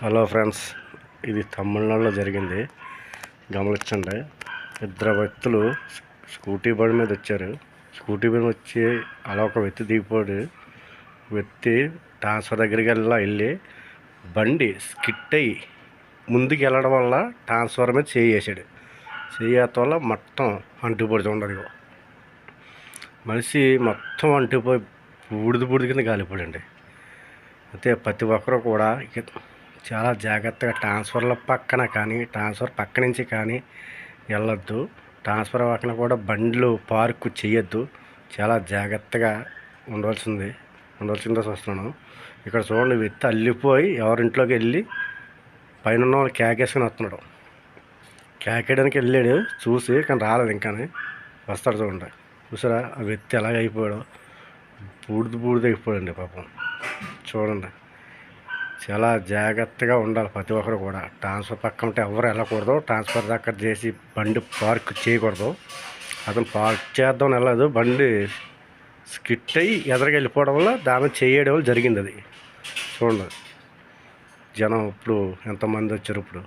Hello friends, ఇది తమిళనాడులో జరిగింది. గమనించండి. ఇద్దరు వ్యక్తులు స్కూటీ బండి మీద వచ్చారు. స్కూటీ మీద వచ్చి అలా ఒక వ్యక్తి దిగిపోయాడు. వ్యక్తి ట్రాన్స్ఫర్ దగ్గరికి వెళ్ళి బండి స్కిట్ అయ్యి ముందుకు వెళ్ళడం వల్ల ట్రాన్స్ఫర్ మీద చేసాడు. చేయటం వల్ల మొత్తం అంటుకుపోయి ఉండదు. మనిషి మొత్తం అంటుకుపోయి బూడిద కింద కాలిపోయాడండి. అయితే ప్రతి ఒక్కరు కూడా చాలా జాగ్రత్తగా ట్రాన్స్ఫర్ పక్క నుంచి కానీ వెళ్ళొద్దు. ట్రాన్స్ఫర్ పక్కన కూడా బండ్లు పార్క్ చేయొద్దు. చాలా జాగ్రత్తగా ఉండవలసిందే చూస్తున్నాను. ఇక్కడ చూడండి, వ్యక్తి అల్లిపోయి ఎవరింట్లోకి వెళ్ళి పైన ఉన్న వాళ్ళు కేకేసుకుని వస్తున్నాడు. కేకేయడానికి వెళ్ళాడు, చూసి కానీ రాలేదు. ఇంకా వస్తాడు చూడండి. చూసారా ఆ వ్యక్తి ఎలాగ అయిపోయాడు? బూడిద అయిపోయాడండి పాపం. చూడండి, చాలా జాగ్రత్తగా ఉండాలి ప్రతి ఒక్కరు కూడా. ట్రాన్స్ఫర్ పక్క ఉంటే ఎవరు వెళ్ళకూడదు. ట్రాన్స్ఫర్ దగ్గర చేసి బండి పార్క్ చేయకూడదు. అతను పార్క్ చేద్దాం వెళ్ళదు, బండి స్కిట్ అయ్యి ఎదరికి వెళ్ళిపోవడం వల్ల దాని చేయడం వల్ల జరిగింది. అది చూడండి, జనం ఇప్పుడు ఎంతమంది వచ్చారు ఇప్పుడు.